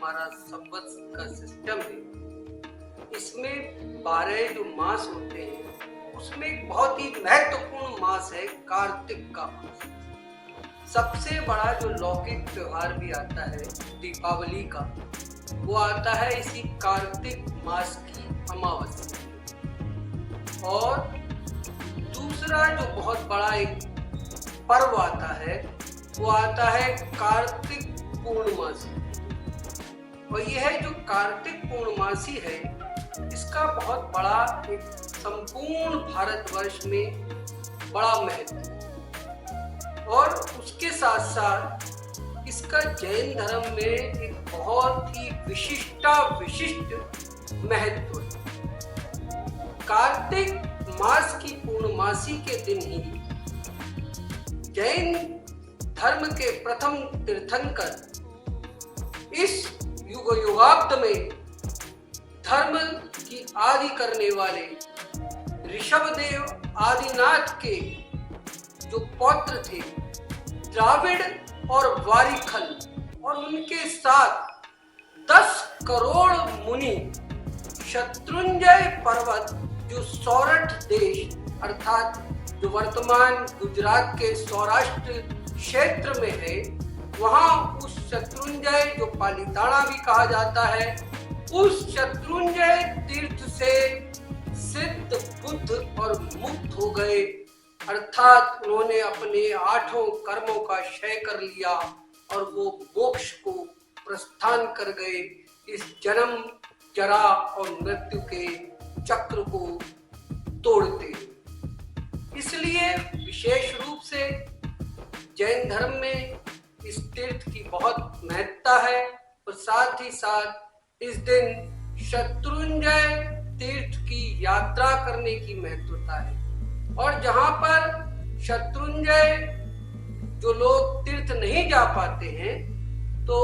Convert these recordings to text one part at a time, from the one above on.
हमारा संवत्सर का सिस्टम है, इसमें 12 जो मास होते हैं उसमें एक बहुत ही महत्वपूर्ण मास है कार्तिक का मास। सबसे बड़ा जो लौकिक त्योहार भी आता है दीपावली का, वो आता है इसी कार्तिक मास की अमावस्या। और दूसरा जो बहुत बड़ा एक पर्व आता है वो आता है कार्तिक पूर्णमासी। और यह जो कार्तिक पूर्णमासी है, इसका बहुत बड़ा एक संपूर्ण भारतवर्ष में बड़ा महत्व है। और उसके साथ साथ इसका जैन धर्म में एक बहुत ही विशिष्ट महत्व है। कार्तिक मास की पूर्णमासी के दिन ही जैन धर्म के प्रथम तीर्थंकर इस युगाब्द में धर्म की आदि करने वाले ऋषभदेव आदिनाथ के जो पौत्र थे द्राविड़ और वारिखल, और उनके साथ 10 करोड़ मुनि शत्रुंजय पर्वत जो सौराठ देश अर्थात जो वर्तमान गुजरात के सौराष्ट्र क्षेत्र में है, वहां उस शत्रुंजय जो पालीताना भी कहा जाता है, उस शत्रुंजय तीर्थ से सिद्ध बुद्ध और मुक्त हो गए। अर्थात उन्होंने अपने 8 कर्मों का क्षय कर लिया और वो मोक्ष को प्रस्थान कर गए, इस जन्म जरा और मृत्यु के चक्र को तोड़ते। इसलिए विशेष रूप से जैन धर्म में इस तीर्थ की बहुत महत्ता है। और साथ ही साथ इस दिन शत्रुंजय तीर्थ की यात्रा करने की महत्वता है। और जहां पर शत्रुंजय जो लोग तीर्थ नहीं जा पाते हैं, तो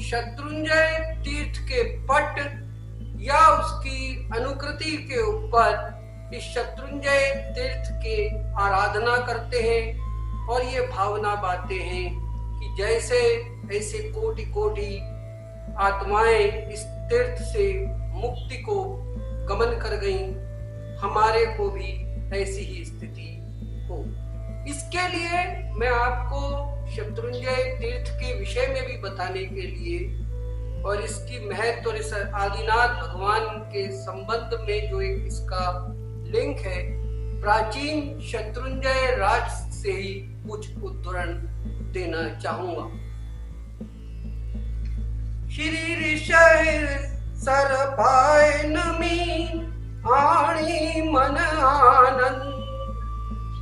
शत्रुंजय तीर्थ के पट या उसकी अनुकृति के ऊपर इस शत्रुंजय तीर्थ के आराधना करते हैं और ये भावना बांधते हैं कि जैसे ऐसे कोटि कोटि आत्माएं इस तीर्थ से मुक्ति को गमन कर गईं, हमारे को भी ऐसी ही स्थिति हो। इसके लिए मैं आपको शत्रुंजय तीर्थ के विषय में भी बताने के लिए और इसकी महत्व और इस आदिनाथ भगवान के संबंध में जो एक इसका लिंक है, प्राचीन शत्रुंजय राज से ही कुछ उद्धरण देना चाहूंगा। श्री ऋषि सर पाए नमी आणी मन आनंद,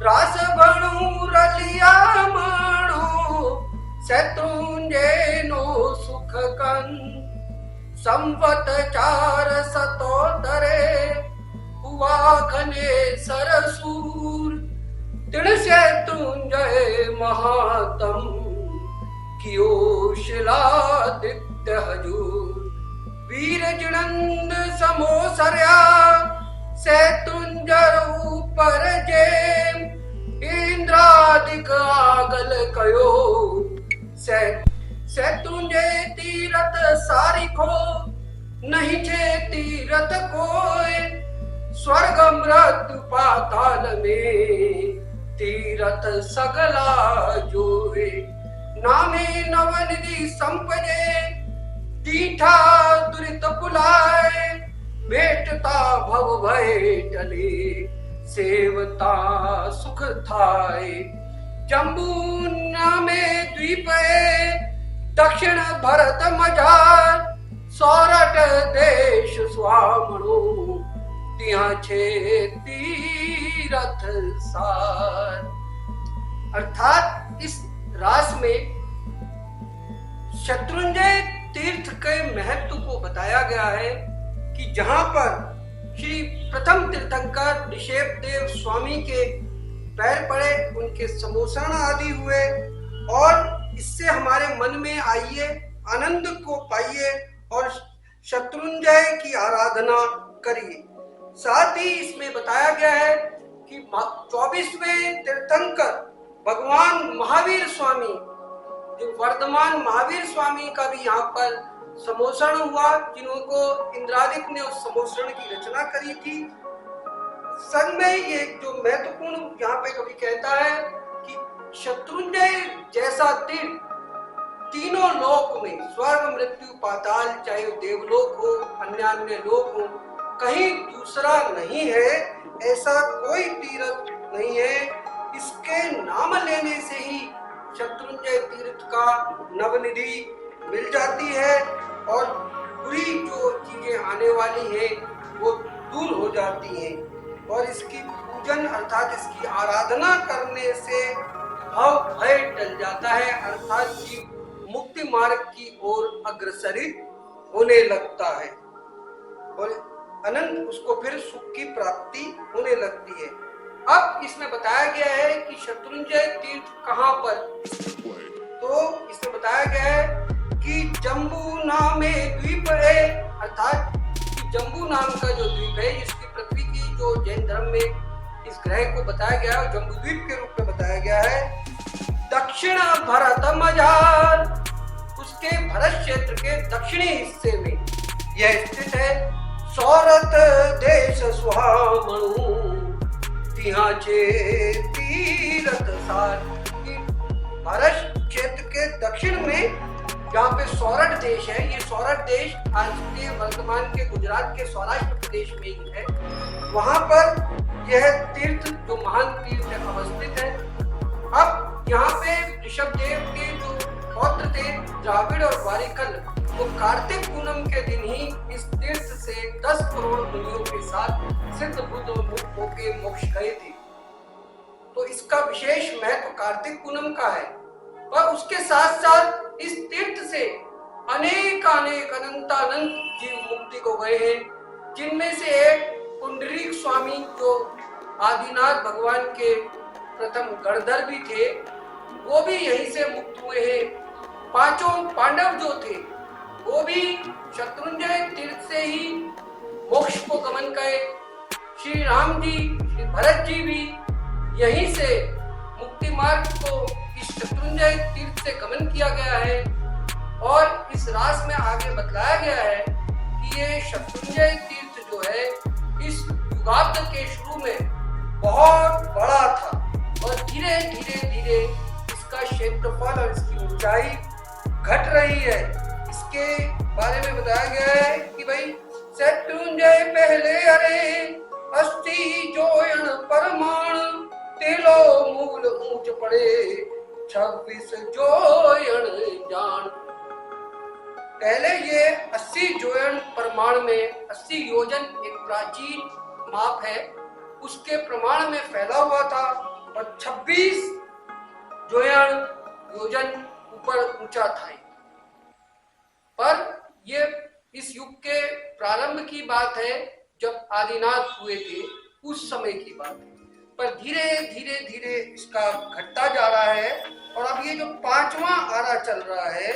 रास बणु रलिया माणो शत्रुंजय नो सुख कंद। संवत 477 हुआ घने सरसूर, तिण शत्रुंजय महात्म कियो शिलादित्य हजूर। वीर जिणंद समोसर्या शत्रुंजय ऊपर जेम, इंद्रादिक आगल कयो शत्रुंजय तीरथ सारिखो, नहीं छे तीरथ कोय। स्वर्ग मृत्यु पाताल में तीरथ सगला जोए। नामे नवनिधि संपजे दीठा दुरित बुलाए, भेटता भव भय टले सेवता सुख थाए। जम्बू नामे द्वीप दक्षिण भरत मझार, सौराठ देश स्वामणो तिहा छे तीरथ सार। अर्थात इस रास में शत्रुंजय तीर्थ के महत्व को बताया गया है कि जहां पर श्री प्रथम तीर्थंकर ऋषभदेव स्वामी के पैर पड़े, उनके समोसरण आदि हुए, और इससे हमारे मन में आइए, आनंद को पाइए और शत्रुंजय की आराधना करिए। साथ ही इसमें बताया गया है कि 24वें तीर्थंकर भगवान महावीर स्वामी, जो वर्धमान महावीर स्वामी का भी यहाँ पर समोषण हुआ, जिनको इंद्रादित्य ने उस समोषण की रचना करी थी। संग में ये जो महत्वपूर्ण यहाँ पे कवि कहता है कि शत्रुंजय जैसा तीर्थ तीनों लोक में, स्वर्ग मृत्यु पाताल, चाहे देवलोक हो अन्य लोक हो, कहीं दूसरा नहीं है। ऐसा कोई तीर्थ नहीं है। इसके नाम लेने से ही शत्रुंजय तीर्थ का नवनिधि मिल जाती है और बुरी जो चीजें आने वाली है वो दूर हो जाती हैं। और इसकी पूजन अर्थात इसकी आराधना करने से भव भय टल जाता है, अर्थात जीव मुक्ति मार्ग की ओर अग्रसरित होने लगता है और अनंत उसको फिर सुख की प्राप्ति होने लगती है। अब इसमें बताया गया है कि शत्रुंजय तीर्थ कहाँ पर, तो इसमें बताया गया है कि जम्बू नामे द्वीप है, अर्थात जम्बू नाम का जो द्वीप है, इसकी पृथ्वी की जो जैन धर्म में इस ग्रह को बताया गया है, जम्बू द्वीप के रूप में बताया गया है। दक्षिण भरत मजार, उसके भरत क्षेत्र के दक्षिणी हिस्से में यह स्थित है। सौरत देश सुहामणु तिहाचे तीरथ सार, भरत क्षेत्र के दक्षिण में जहाँ पे सौरठ देश है, ये सौरठ देश आज के वर्तमान के गुजरात के सौराष्ट्र प्रदेश में ही है। वहां पर यह तीर्थ जो महान तीर्थ है अवस्थित है। अब यहाँ पे ऋषभदेव के जो पौत्र थे द्राविड़ और वारिकल, वो कार्तिक पूनम के दिन ही इस तीर्थ से 10 करोड़ मुनियों के साथ सिद्ध बुद्ध होके मोक्ष गए थे। तो इसका विशेष महत्व कार्तिक पूनम का है। और उसके साथ साथ इस तीर्थ से अनेक अनंतानंत जीव मुक्ति को गए हैं, जिनमें से एक पुंडरीक स्वामी जो आदिनाथ भगवान के प्रथम गणधर भी थे, वो भी यहीं से मुक्त हुए हैं। पांचों पांडव जो थे वो भी शत्रुंजय तीर्थ से ही मोक्ष को गमन गए। श्री राम जी, श्री भरत जी भी यहीं से मुक्ति मार्ग को इस शत्रुंजय तीर्थ से गमन किया गया है। और इस रास में आगे बतलाया गया है कि ये शत्रुंजय तीर्थ जो है इस युगाब्द के शुरू में बहुत बड़ा था और धीरे धीरे इसका क्षेत्रफल और इसकी ऊंचाई घट रही है। इसके बारे में बताया गया है कि भाई शत्रुंजय पहले अरे अस्थि जोयन परमाण, तेलो मूल ऊंच पड़े 26 जोयन जान। पहले ये 80 जोयन प्रमाण में, 80 योजन एक प्राचीन माप है, उसके प्रमाण में फैला हुआ था और 26 योजन ऊपर ऊंचा था। पर ये इस युग के प्रारंभ की बात है, जब आदिनाथ हुए थे उस समय की बात है। पर धीरे धीरे इसका घटता जा रहा है। और अब ये जो 5वां आरा चल रहा है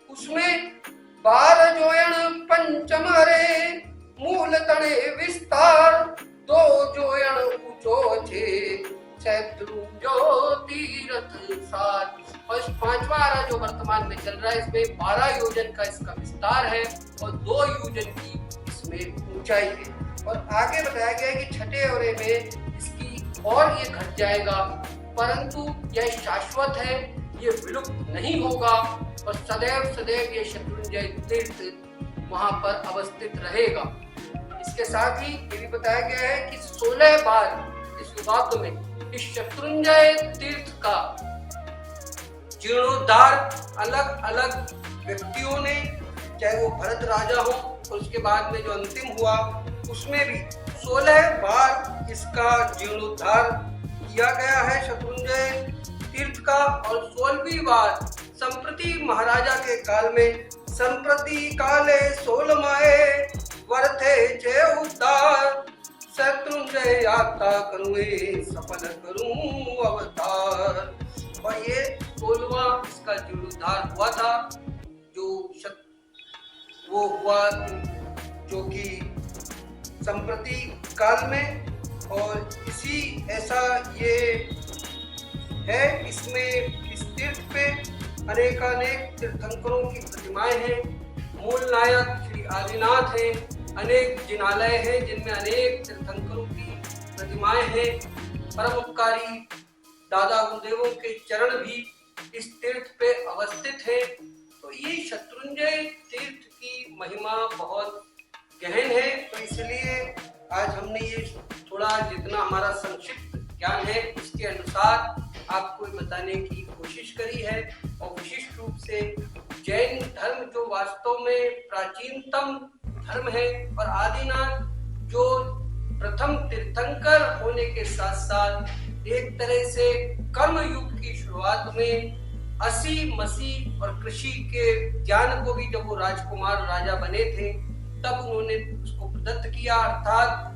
उसमें 12 जोयन पंचम हरे, मूल तने विस्तार 2 जोयन ऊंचो छे, शत्रुंजय तीर्थ सार। और इस 5वां आरा जो वर्तमान में चल रहा है इसमें 12 योजन का इसका विस्तार है और 2 योजन की इसमें ऊंचाई है। और आगे बताया गया है कि 6ठे आरे में इसकी और ये घट जाएगा, परंतु यह शाश्वत है, ये विलुप्त नहीं होगा और सदैव ये शत्रुंजय तीर्थ वहां पर अवस्थित रहेगा। इसके साथ ही ये भी बताया गया है कि 16 बार इस युगाब्द में इस शत्रुंजय तीर्थ का जीर्णोद्धार अलग अलग व्यक्तियों ने, चाहे वो भरत राजा हो और उसके बाद में जो अंतिम हुआ उसमें भी 16 बार इसका जीर्णोद्धार किया गया है शत्रुंजय तीर्थ का। और 16वीं बार संप्रति महाराजा के काल में, संप्रति काले 16माए वर्थे जय उद्धार, शत्रुंजय यात्रा करूँ सफल करूँ अवतार। और ये 16वां इसका जीर्णोद्धार हुआ था, वो हुआ जो कि संप्रति काल में। और इसी ऐसा ये है, इसमें इस तीर्थ पे अनेकानेक तीर्थंकरों की प्रतिमाएं हैं, मूल नायक श्री आदिनाथ हैं, अनेक जिनालय हैं जिनमें अनेक तीर्थंकरों की प्रतिमाएं हैं। परमोपकारी दादा गुरुदेवों के चरण भी इस तीर्थ पे अवस्थित हैं। तो ये शत्रुंजय तीर्थ की महिमा बहुत गहन है। तो इसलिए आज हमने ये थोड़ा जितना हमारा संक्षिप्त ज्ञान है उसके अनुसार आपको बताने की कोशिश करी है। और विशिष्ट रूप से जैन धर्म जो वास्तव में प्राचीनतम धर्म है और आदिनाथ जो प्रथम तीर्थंकर होने के साथ साथ एक तरह से कर्म युग की शुरुआत में असी मसीह और कृषि के ज्ञान को भी जब वो राजकुमार राजा बने थे तब उन्होंने उसको प्रदत्त किया, अर्थात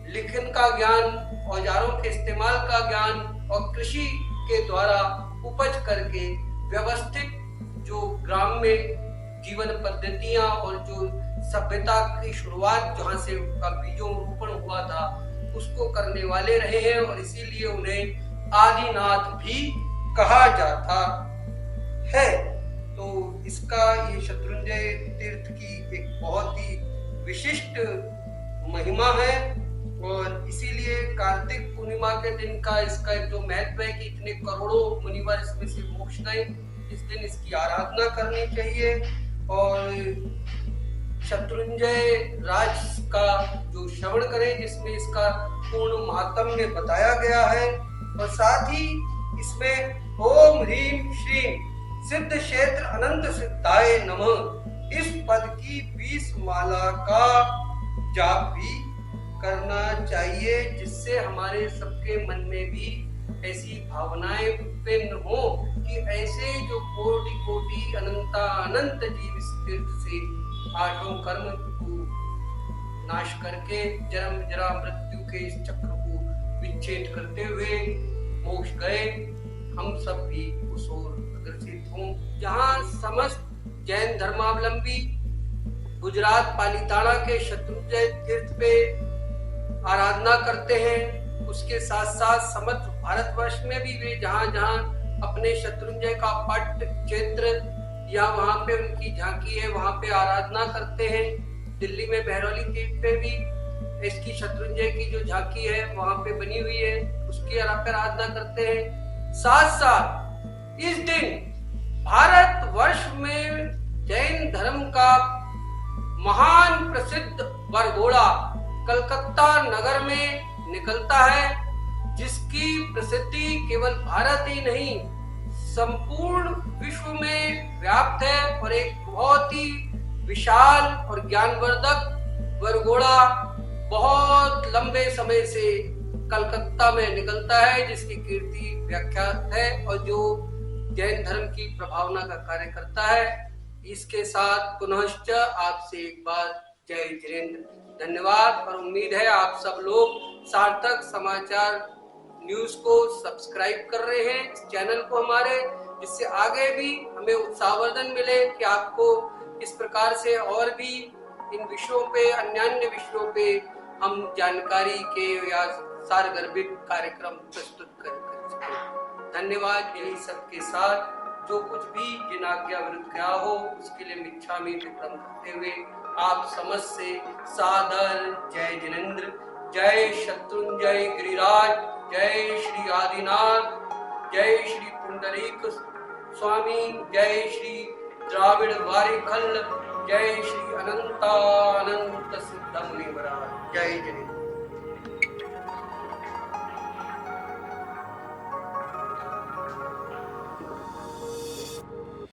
लिखन का ज्ञान, औजारों के इस्तेमाल का ज्ञान और कृषि के द्वारा उपज करके व्यवस्थित जो ग्राम्य जीवन पद्धतियां और जो सभ्यता की शुरुआत जहां से उनका बीजों रोपण हुआ था उसको करने वाले रहे हैं और इसीलिए उन्हें आदिनाथ भी कहा जाता है। तो इसका ये शत्रुंजय तीर्थ की एक बहुत ही विशिष्ट महिमा है और इसीलिए कार्तिक पूर्णिमा के दिन का इसका एक जो महत्व है कि इतने करोड़ों मुनिवर इसमें से मोक्ष गए, इस दिन इसकी आराधना करनी चाहिए। और शत्रुंजय राज का जो श्रवण करें जिसमें इसका पूर्ण महात्म्य बताया गया है और साथ ही इसमें ओम ह्रीम श्रीम सिद्ध क्षेत्र अनंत सिद्धाय नमः इस पद की 20 माला का जाप भी करना चाहिए, जिससे हमारे सबके मन में भी ऐसी भावनाएं उत्पन्न हो कि ऐसे जो कोटि कोटि अनंता अनंत जीव इस तीर्थ से आठों कर्म को नाश करके जन्म जरा मृत्यु के इस चक्र को विच्छेद करते हुए मोक्ष गए, हम सब भी उस ओर अग्रसित हों। जहाँ समस्त जैन धर्मावलंबी गुजरात पालीताना के शत्रुंजय तीर्थ पे आराधना करते हैं, उसके साथ साथ समस्त भारतवर्ष में भी वे जहाँ जहाँ अपने शत्रुंजय का पट क्षेत्र या वहाँ पे उनकी झांकी है वहाँ पे आराधना करते हैं। दिल्ली में बहरौली तीर्थ पे भी इसकी शत्रुंजय की जो झांकी है वहाँ पे बनी हुई है, उसकी आराधना करते हैं। साथ साथ इस दिन भारत वर्ष में जैन धर्म का महान प्रसिद्ध वरघोड़ा कलकत्ता नगर में निकलता है, जिसकी प्रसिद्धि केवल भारत ही नहीं संपूर्ण विश्व में व्याप्त है और एक बहुत ही विशाल और ज्ञानवर्धक वरघोड़ा बहुत लंबे समय से कलकत्ता में निकलता है, जिसकी कीर्ति व्याख्यात है और जो जैन धर्म की प्रभावना का कार्य करता है। इसके साथ पुनश्च आपसे एक बार जय जिनेंद्र, धन्यवाद। और उम्मीद है आप सब लोग सार्थक समाचार न्यूज को सब्सक्राइब कर रहे हैं इस चैनल को हमारे, जिससे आगे भी हमें उत्साहवर्धन मिले कि आपको इस प्रकार से और भी इन विषयों पे अन्य विषयों पे हम जानकारी के या सारगर्भित कार्यक्रम प्रस्तुत कर सकें। धन्यवाद। यही सबके साथ जो कुछ भी जिन आज्ञा विरुद्ध क्या हो उसके लिए मिच्छामि दुक्कडम करते हुए आप समस्त से सादर जय जिनेंद्र, जय शत्रुंजय गिरिराज, जय श्री आदिनाथ, जय श्री पुंडरीक स्वामी, जय श्री द्राविड़ वारिखल, जय श्री अनंता